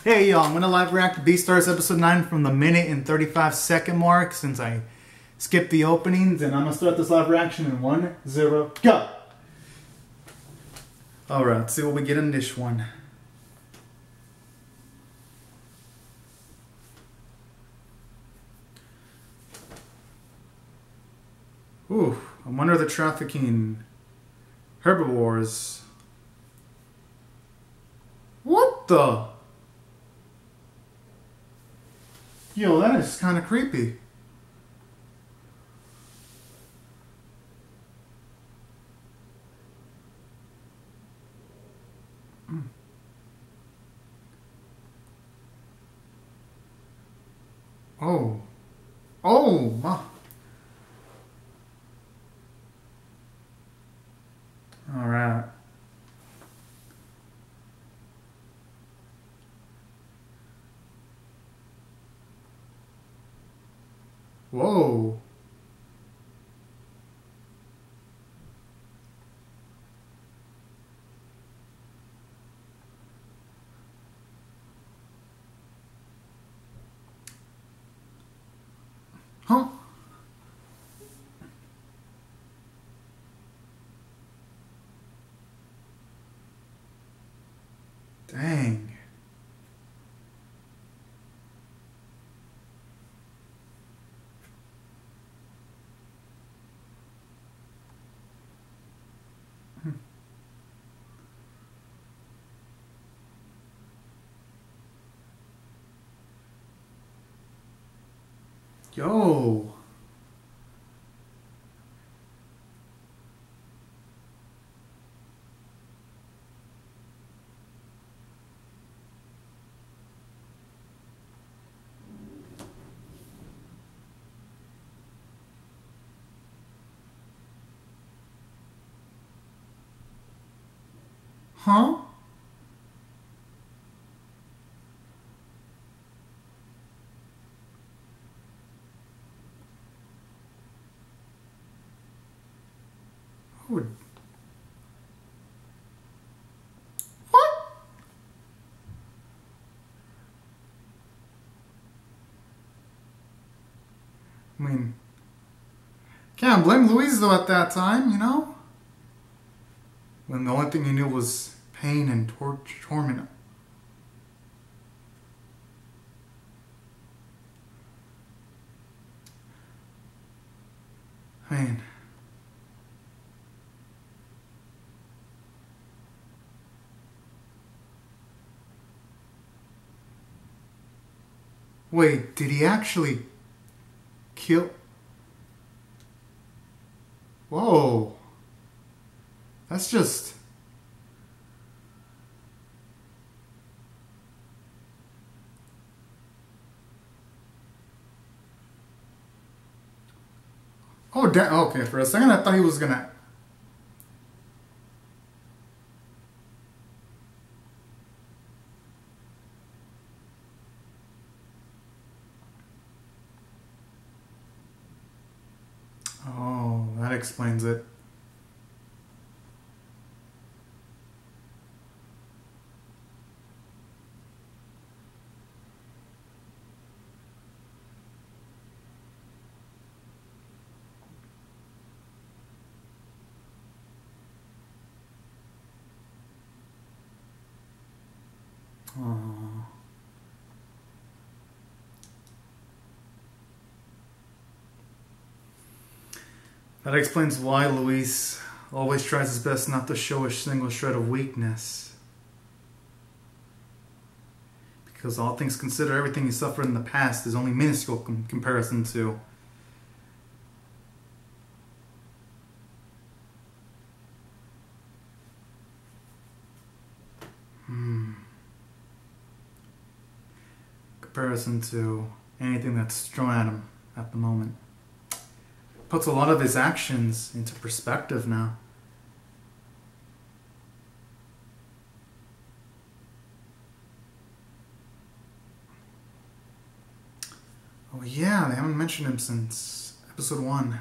Hey y'all, I'm gonna live react to Beastars episode 9 from the minute and 35-second mark since I skipped the openings, and I'm gonna start this live reaction in 1, 0, go! Alright, let's see what we get in this one. Ooh, I wonder the trafficking herbivores. What the? Yo, that is kind of creepy. Oh. Oh, my. All right. Whoa. Huh? Dang. Yo. Huh? What? I mean, can't blame Louise though at that time, you know? When the only thing he knew was pain and torment. I mean, wait, did he actually kill? Whoa. That's just... Oh, okay, for a second I thought he was gonna... Oh, that explains it. Oh. That explains why Luis always tries his best not to show a single shred of weakness. Because all things considered, everything he suffered in the past is only minuscule in comparison to... comparison to anything that's thrown at him at the moment. Puts a lot of his actions into perspective now. Oh yeah, they haven't mentioned him since episode 1.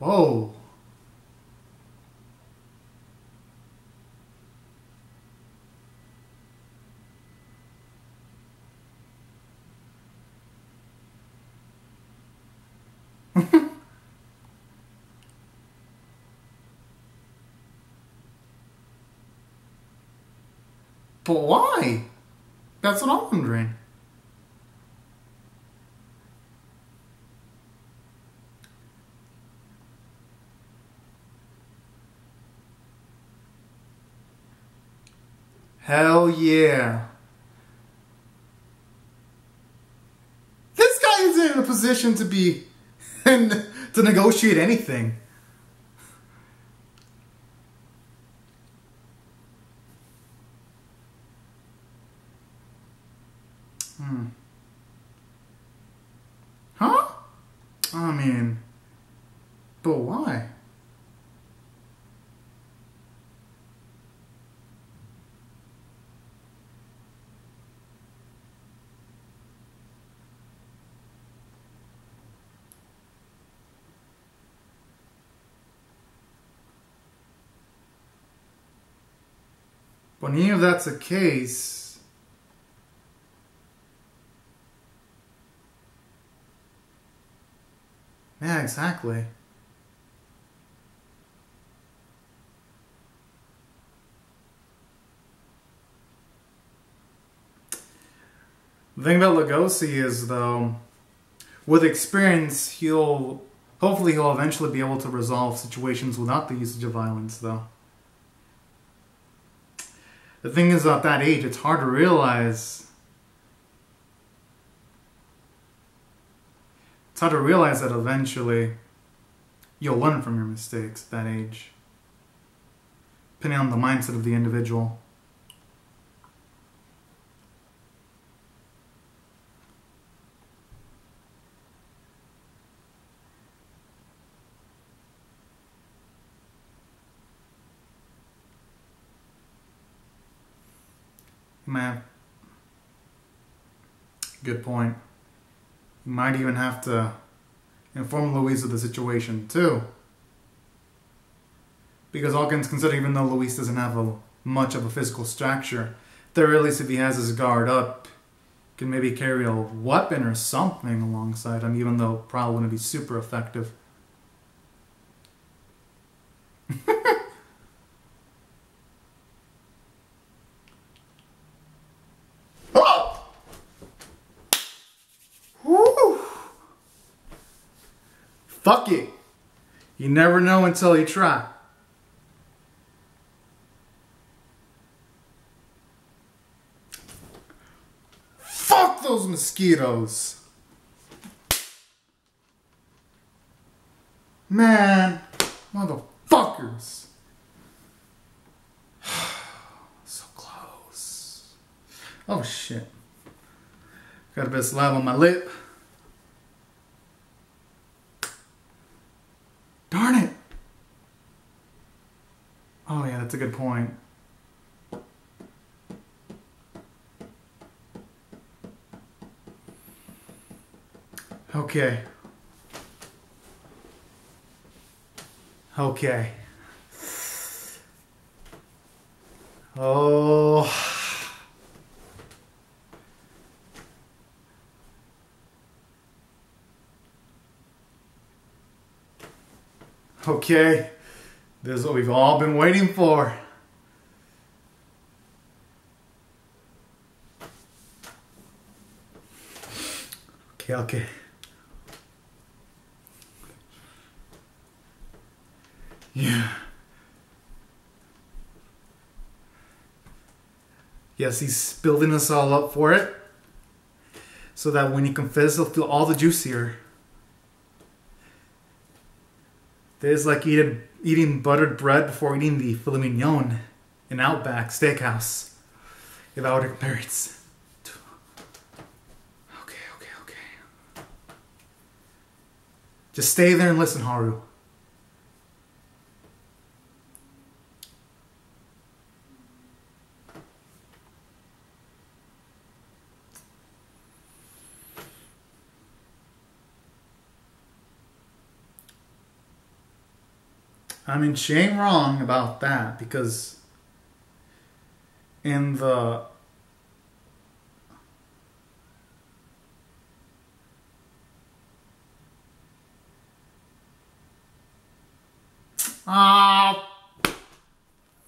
Whoa. But why? That's what I'm wondering. Hell yeah. This guy isn't in a position to be to negotiate anything. Huh? I mean, but why? But even if that's the case, yeah, exactly. The thing about Lugosi is, though, with experience, hopefully he'll eventually be able to resolve situations without the usage of violence, though. The thing is, at that age, it's hard to realize. It's hard to realize that eventually you'll learn from your mistakes at that age, depending on the mindset of the individual. Man, good point. You might even have to inform Luis of the situation too. Because all things considered, even though Luis doesn't have much of a physical structure, there at least if he has his guard up, can maybe carry a weapon or something alongside him, even though it probably wouldn't be super effective. Fuck it. You never know until you try. Fuck those mosquitoes. Man, motherfuckers. So close. Oh shit. Got a bit of saliva on my lip. Darn it! Oh yeah, that's a good point. Okay. Okay. Oh. Okay. This is what we've all been waiting for. Okay, okay. Yeah. Yes, he's building us all up for it. So that when he confesses, he'll feel all the juicier. It's like eating buttered bread before eating the filet mignon in Outback Steakhouse. If I were to compare it. Okay. Just stay there and listen, Haru. I mean, she ain't wrong about that because in the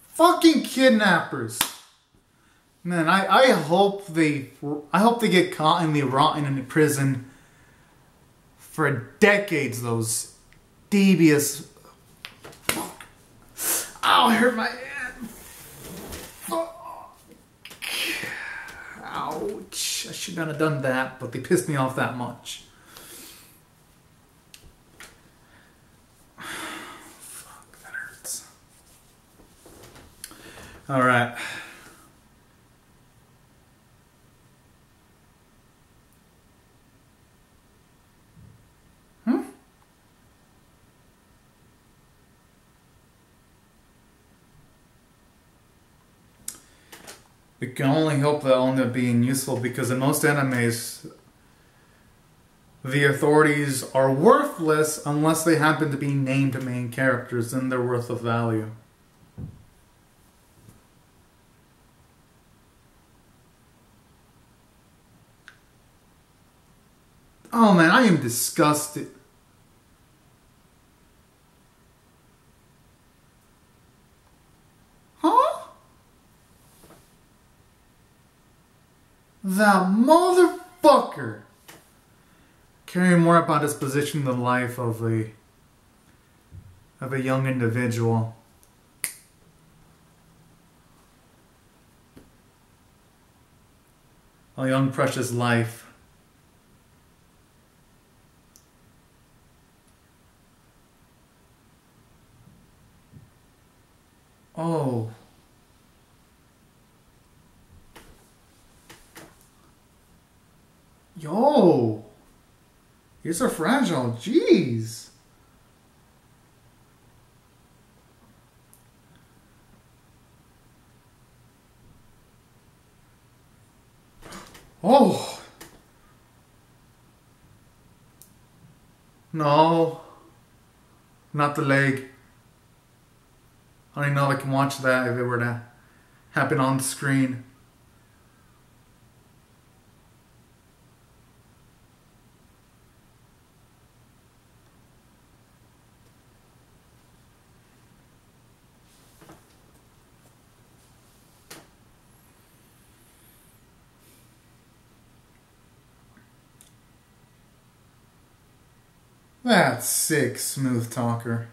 fucking kidnappers. Man, I hope they get caught and they rot in a prison for decades. Those devious. Ow, I hurt my head. Ouch! I should not have done that, but they pissed me off that much. Fuck, that hurts. All right. We can only hope they'll end up being useful because in most animes, the authorities are worthless unless they happen to be named main characters and they're worth of value. Oh man, I am disgusted. Huh? That motherfucker! Caring more about his position in the life of a young individual. A young precious life. Oh. Yo. You're so fragile. Jeez. Oh. No. Not the leg. I don't even know if I can watch that if it were to happen on the screen. That's sick, smooth talker.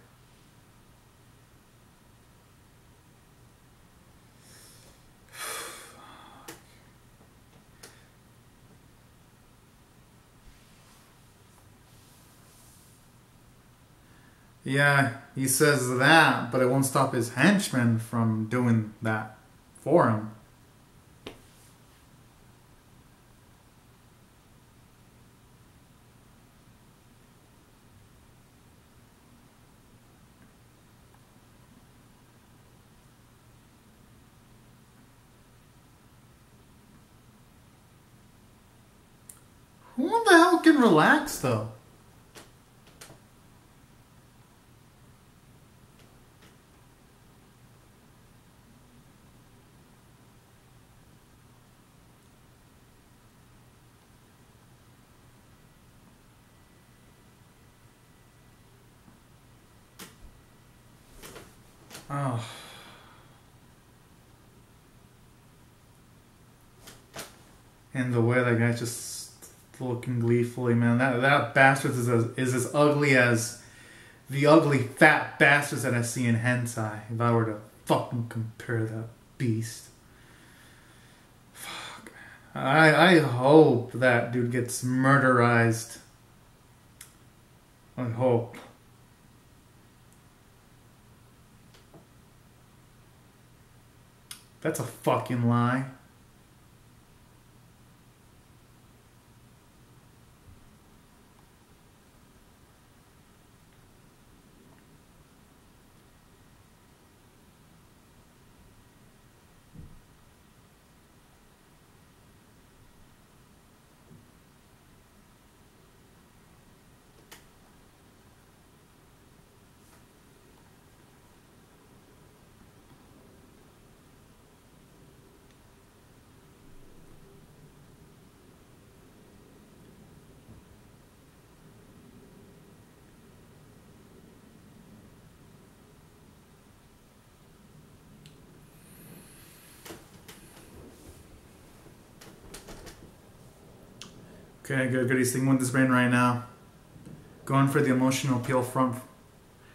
Yeah, he says that, but it won't stop his henchmen from doing that for him. Who the hell can relax, though? Oh. And the way that guy's just looking gleefully, man. That bastard is as ugly as the ugly fat bastards that I see in hentai. If I were to fucking compare that beast. Fuck. I hope that dude gets murderized. I hope. That's a fucking lie. Okay, good. He's thinking with his brain right now. Going for the emotional appeal from.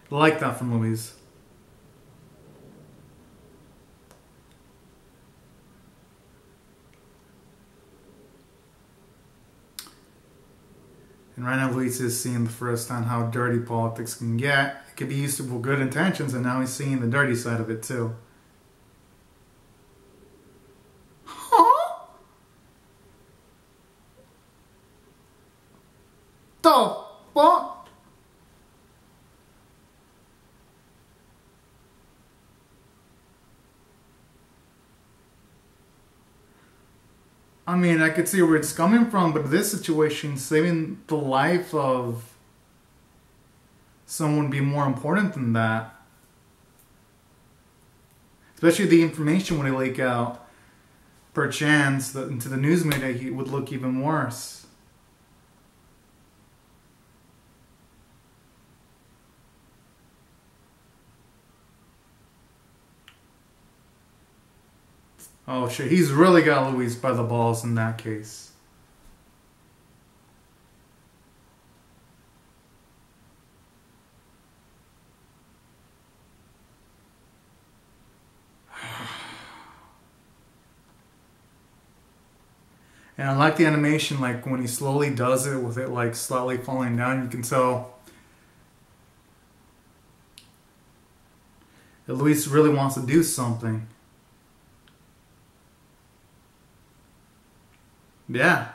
Like that from Louise. And right now Louise is seeing the first time how dirty politics can get. It could be used for good intentions, and now he's seeing the dirty side of it too. Huh? The fuck? I mean, I could see where it's coming from, but this situation, saving the life of someone would be more important than that. Especially the information when they leak out, perchance, into the news media, he would look even worse. Oh shit, he's really got Louise by the balls in that case. And I like the animation, like when he slowly does it with it like slightly falling down, you can tell that Louise really wants to do something. Yeah.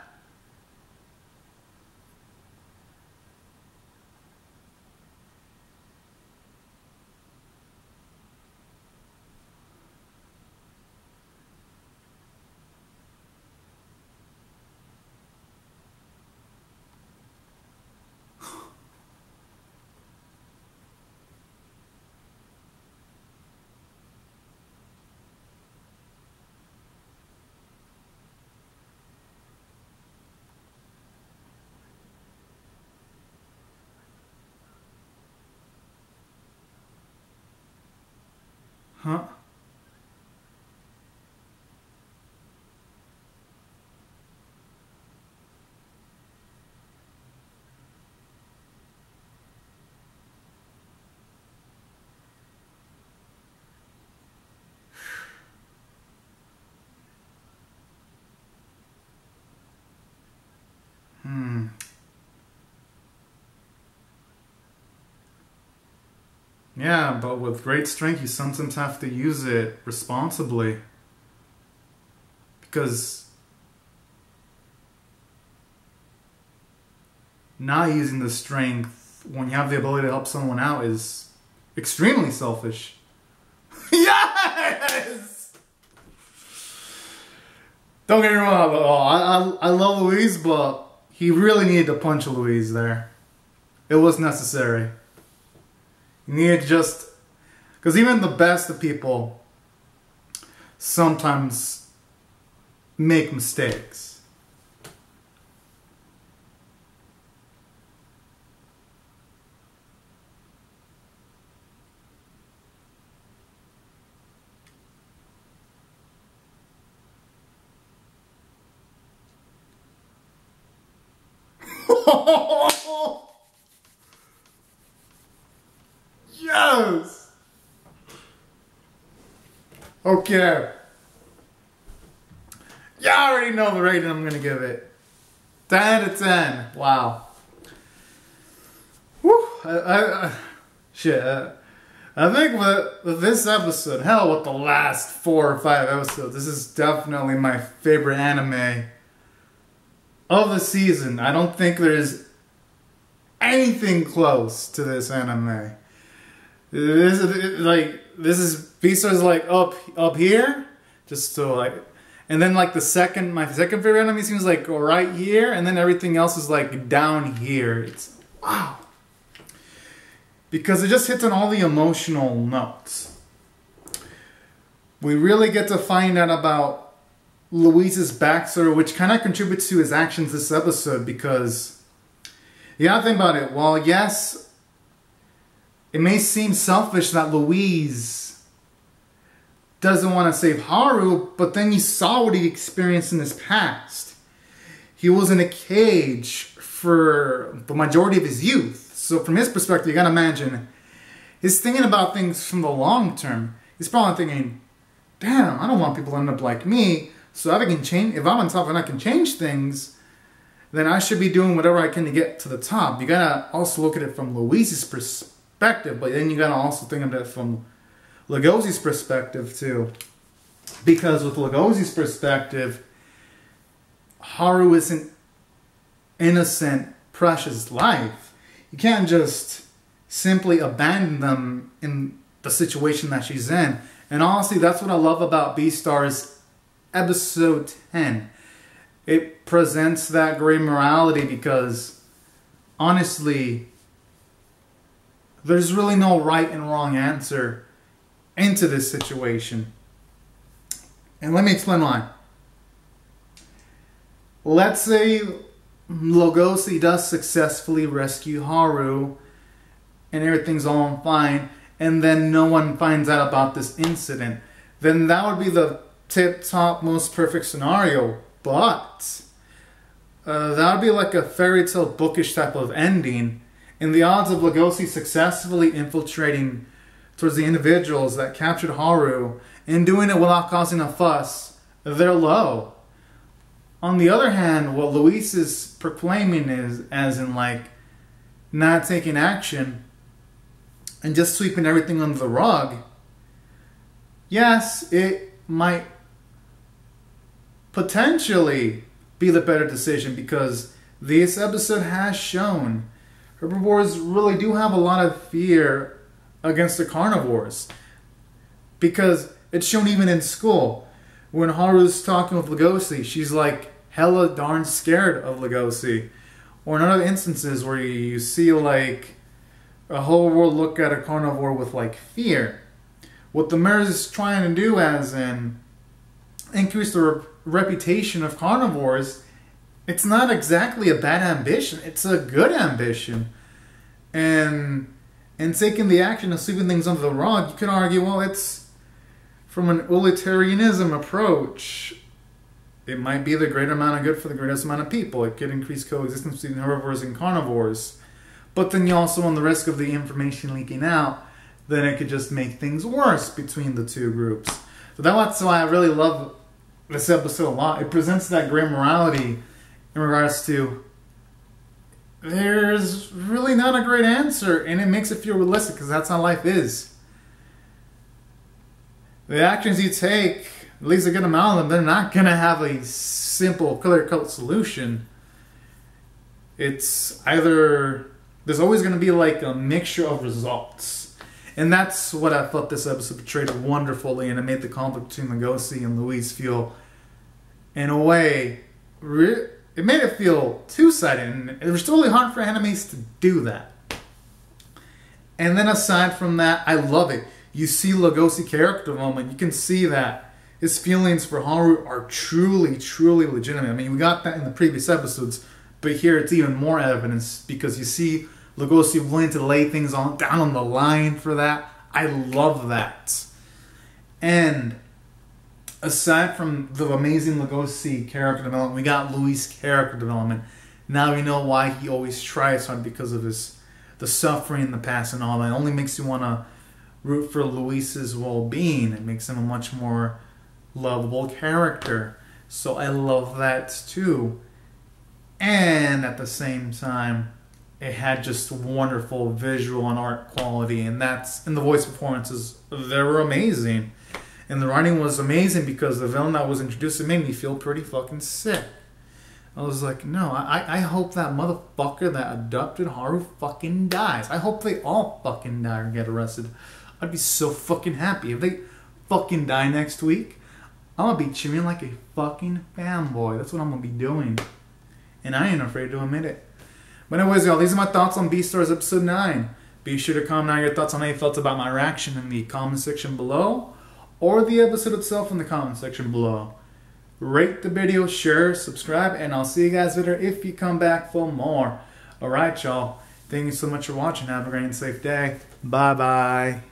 Huh? Yeah, but with great strength, you sometimes have to use it responsibly. Because not using the strength when you have the ability to help someone out is extremely selfish. Yes! Don't get me wrong, I love Louise, but he really needed to punch Louise there. It was necessary. You need to just... Because even the best of people sometimes make mistakes. Yes! Okay. Yeah, I already know the rating I'm gonna give it. 10 out of 10. Wow. Whew. Shit. I think with this episode, hell, with the last 4 or 5 episodes, this is definitely my favorite anime of the season. I don't think there's anything close to this anime. This is Beastars like up here, just so like, and then like my second favorite anime seems like right here, and then everything else is like down here. It's wow, because it just hits on all the emotional notes. We really get to find out about Louise's backstory, which kind of contributes to his actions this episode, because you gotta think about it. While yes, it may seem selfish that Louise doesn't want to save Haru, but then you saw what he experienced in his past. he was in a cage for the majority of his youth. So from his perspective, you gotta imagine, he's thinking about things from the long term. He's probably thinking, damn, I don't want people to end up like me. So if I can change, if I'm on top and I can change things, then I should be doing whatever I can to get to the top. You gotta also look at it from Luis's perspective, but then you gotta also think of it from Lugosi's perspective too. Because with Lugosi's perspective, Haru isn't innocent, precious life. You can't just simply abandon them in the situation that she's in. And honestly, that's what I love about Beastars episode 10. It presents that gray morality because, honestly, there's really no right and wrong answer into this situation. And let me explain why. Let's say Lugosi does successfully rescue Haru and everything's all fine, and then no one finds out about this incident. Then that would be the tip-top, most perfect scenario. But that would be like a fairy tale bookish type of ending. And the odds of Lugosi successfully infiltrating towards the individuals that captured Haru and doing it without causing a fuss, they're low. On the other hand, what Luis is proclaiming is, as in like, not taking action and just sweeping everything under the rug. Yes, it might potentially be the better decision because this episode has shown herbivores really do have a lot of fear against the carnivores. Because it's shown even in school. When Haru's talking with Lugosi, she's like hella darn scared of Lugosi. Or in other instances where you see like a whole world look at a carnivore with like fear. What the mayor is trying to do as in increase the reputation of carnivores, it's not exactly a bad ambition. It's a good ambition. And taking the action of sweeping things under the rug, you could argue, well, it's from an utilitarianism approach. It might be the greater amount of good for the greatest amount of people. It could increase coexistence between herbivores and carnivores. But then you also run the risk of the information leaking out. Then it could just make things worse between the two groups. So that's why I really love this episode a lot. It presents that gray morality in regards to there's really not a great answer, and it makes it feel realistic because that's how life is. The actions you take, at least a good amount of them, they're not going to have a simple clear-cut solution. It's either, there's always going to be like a mixture of results. And that's what I thought this episode portrayed wonderfully, and it made the conflict between Lugosi and Luis feel, in a way, it made it feel two-sided, and it was really hard for animes to do that. And then aside from that, I love it. You see Lugosi character development. You can see that his feelings for Haru are truly, truly legitimate. I mean, we got that in the previous episodes, but here it's even more evidence because you see Lugosi willing to lay things down on the line for that. I love that. And aside from the amazing Lugosi character development, we got Luis character development. Now we know why he always tries hard because of the suffering in the past and all that. It only makes you want to root for Luis's well-being. It makes him a much more lovable character. So I love that too. And at the same time, it had just wonderful visual and art quality, and the voice performances, they were amazing. And the writing was amazing because the villain that was introduced, it made me feel pretty fucking sick. I was like, no, I hope that motherfucker that adopted Haru fucking dies. I hope they all fucking die or get arrested. I'd be so fucking happy. If they fucking die next week, I'm gonna be cheering like a fucking fanboy. That's what I'm gonna be doing. And I ain't afraid to admit it. But anyways, y'all, these are my thoughts on Beastars episode 9. Be sure to comment down your thoughts on how you felt about my reaction in the comment section below, or the episode itself in the comment section below. Rate the video, share, subscribe, and I'll see you guys later if you come back for more. Alright, y'all. Thank you so much for watching. Have a great and safe day. Bye-bye.